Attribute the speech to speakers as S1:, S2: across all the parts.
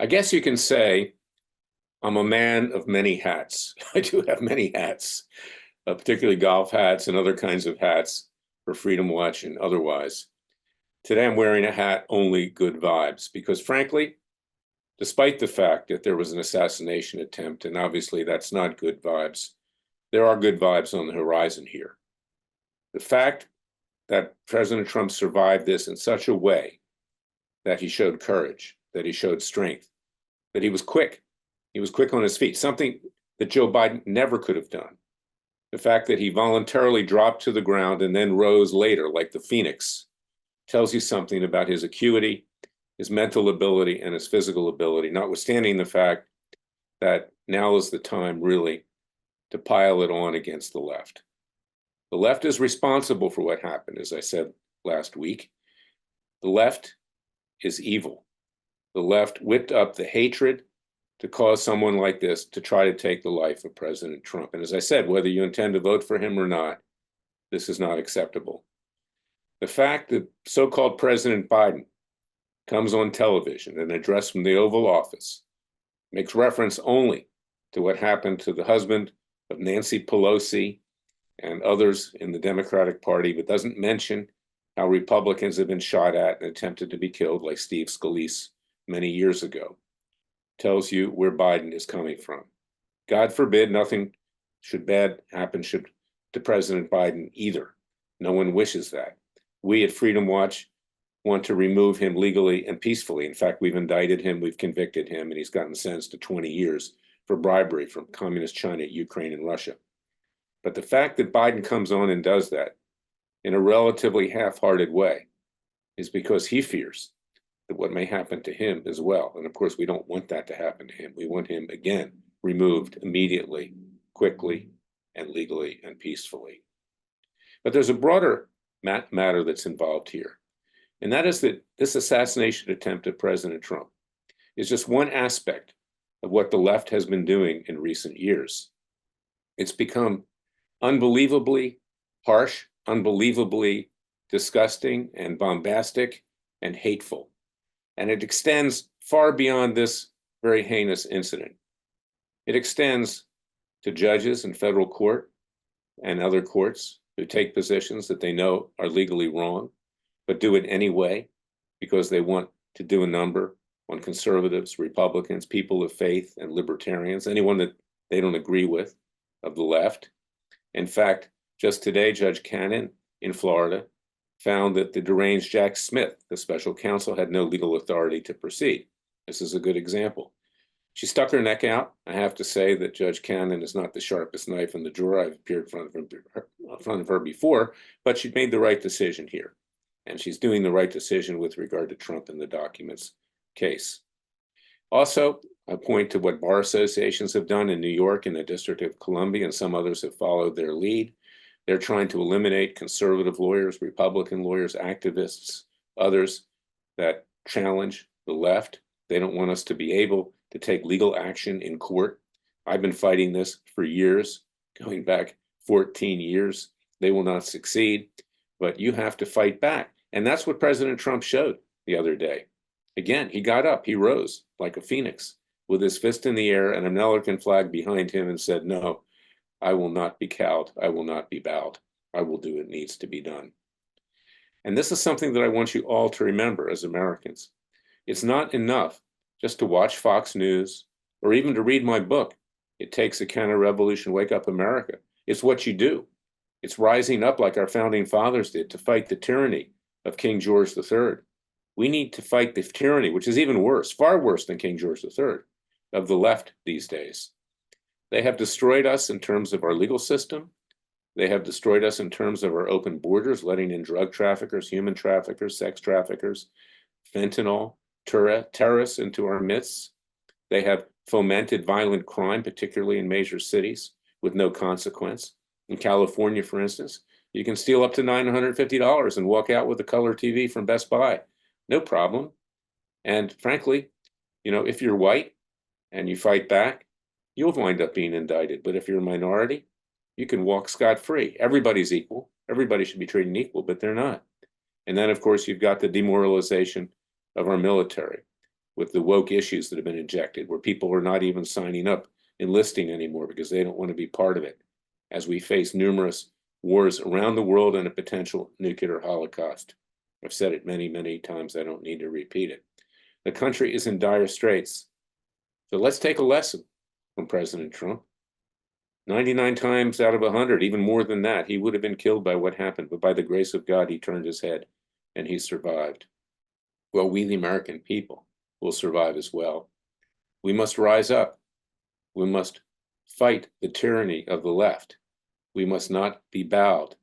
S1: I guess you can say I'm a man of many hats. I do have many hats, particularly golf hats and other kinds of hats for Freedom Watch and otherwise. Today I'm wearing a hat only good vibes because frankly, despite the fact that there was an assassination attempt, and obviously that's not good vibes, there are good vibes on the horizon here. The fact that President Trump survived this in such a way that he showed courage, that he showed strength, that he was quick. He was quick on his feet, something that Joe Biden never could have done. The fact that he voluntarily dropped to the ground and then rose later, like the phoenix, tells you something about his acuity, his mental ability, and his physical ability, notwithstanding the fact that now is the time really to pile it on against the left. The left is responsible for what happened, as I said last week. The left is evil. The left whipped up the hatred to cause someone like this to try to take the life of President Trump. And as I said, whether you intend to vote for him or not, this is not acceptable. The fact that so-called President Biden comes on television, an address from the Oval Office, makes reference only to what happened to the husband of Nancy Pelosi and others in the Democratic Party, but doesn't mention how Republicans have been shot at and attempted to be killed, like Steve Scalise many years ago, tells you where Biden is coming from. God forbid nothing bad happen to President Biden either. No one wishes that. We at Freedom Watch want to remove him legally and peacefully. In fact, we've indicted him, we've convicted him, and he's gotten sentenced to 20 years for bribery from communist China, Ukraine, and Russia. But the fact that Biden comes on and does that in a relatively half-hearted way is because he fears that what may happen to him as well. And of course, we don't want that to happen to him. We want him, again, removed immediately, quickly, and legally and peacefully. But there's a broader matter that's involved here. And that is that this assassination attempt at President Trump is just one aspect of what the left has been doing in recent years. It's become unbelievably harsh, unbelievably disgusting and bombastic and hateful. And it extends far beyond this very heinous incident. It extends to judges in federal court and other courts who take positions that they know are legally wrong, but do it anyway because they want to do a number on conservatives, Republicans, people of faith, and libertarians, anyone that they don't agree with of the left. In fact, just today, Judge Cannon in Florida found that the deranged Jack Smith, the special counsel, had no legal authority to proceed. This is a good example. She stuck her neck out. I have to say that Judge Cannon is not the sharpest knife in the drawer. I've appeared in front of her before, but she made the right decision here. And she's doing the right decision with regard to Trump in the documents case. Also, I point to what bar associations have done in New York and the District of Columbia, and some others have followed their lead. They're trying to eliminate conservative lawyers, Republican lawyers, activists, others that challenge the left. They don't want us to be able to take legal action in court. I've been fighting this for years, going back 14 years. They will not succeed, but you have to fight back. And that's what President Trump showed the other day. Again, he got up, he rose like a phoenix with his fist in the air and an American flag behind him and said, no, I will not be cowed. I will not be bowed. I will do what needs to be done. And this is something that I want you all to remember as Americans. It's not enough just to watch Fox News or even to read my book, It Takes a Counter-Revolution, Wake Up America. It's what you do. It's rising up like our founding fathers did to fight the tyranny of King George III. We need to fight the tyranny, which is even worse, far worse than King George III, of the left these days. They have destroyed us in terms of our legal system. They have destroyed us in terms of our open borders, letting in drug traffickers, human traffickers, sex traffickers, fentanyl, terrorists into our midst. They have fomented violent crime, particularly in major cities, with no consequence. In California, for instance, you can steal up to $950 and walk out with a color TV from Best Buy. No problem. And frankly, if you're white and you fight back, you'll wind up being indicted. But if you're a minority, you can walk scot-free. Everybody's equal. Everybody should be treated equal, but they're not. And then, of course, you've got the demoralization of our military. with the woke issues that have been injected, where people are not even signing up, enlisting anymore because they don't want to be part of it, as we face numerous wars around the world and a potential nuclear holocaust. I've said it many, many times. I don't need to repeat it. The country is in dire straits. So let's take a lesson from President Trump. 99 times out of 100, even more than that, he would have been killed by what happened. But by the grace of God, he turned his head and he survived. Well, we, the American people, will survive as well. We must rise up. We must fight the tyranny of the left. We must not be bowed.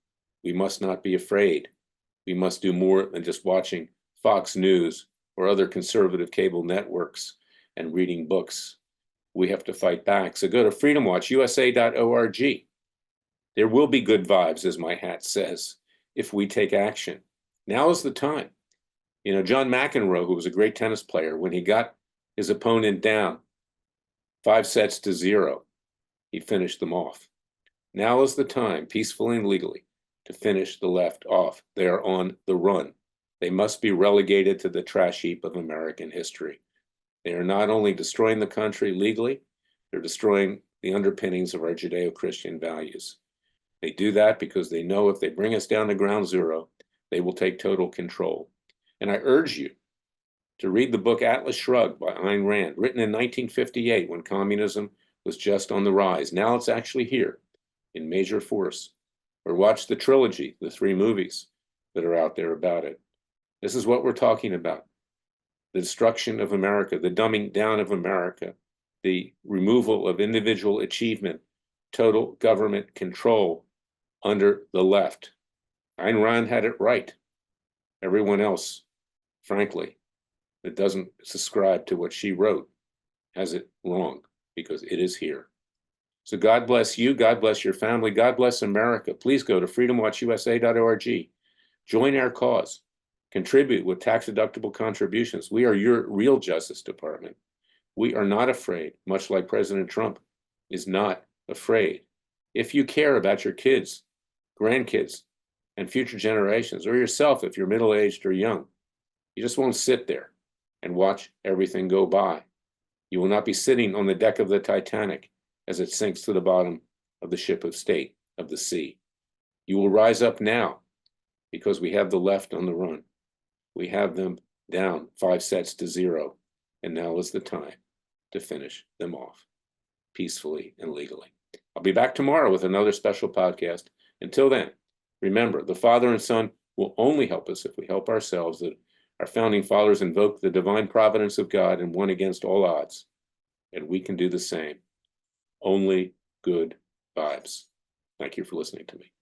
S1: We must not be afraid. We must do more than just watching Fox News or other conservative cable networks and reading books. We have to fight back. So go to freedomwatchusa.org. There will be good vibes, as my hat says, if we take action. Now is the time. You know, John McEnroe, who was a great tennis player, when he got his opponent down 5-0, he finished them off. Now is the time, peacefully and legally, to finish the left off. They are on the run. They must be relegated to the trash heap of American history. They are not only destroying the country legally, they're destroying the underpinnings of our Judeo-Christian values. They do that because they know if they bring us down to ground zero, they will take total control. And I urge you to read the book Atlas Shrugged by Ayn Rand, written in 1958 when communism was just on the rise. Now it's actually here in major force. Or watch the trilogy, the 3 movies that are out there about it. This is what we're talking about. The destruction of America, the dumbing down of America, the removal of individual achievement, total government control under the left. Ayn Rand had it right. Everyone else, frankly, that doesn't subscribe to what she wrote has it wrong, because it is here. So God bless you. God bless your family. God bless America. Please go to freedomwatchusa.org. Join our cause. Contribute with tax-deductible contributions. We are your real Justice Department. We are not afraid, much like President Trump is not afraid. If you care about your kids, grandkids, and future generations, or yourself if you're middle-aged or young, you just won't sit there and watch everything go by. You will not be sitting on the deck of the Titanic as it sinks to the bottom of the ship of state of the sea. You will rise up now because we have the left on the run. We have them down 5-0, and now is the time to finish them off peacefully and legally. I'll be back tomorrow with another special podcast. Until then, remember, the Father and Son will only help us if we help ourselves. That our founding fathers invoked the divine providence of God and won against all odds, and we can do the same. Only good vibes. Thank you for listening to me.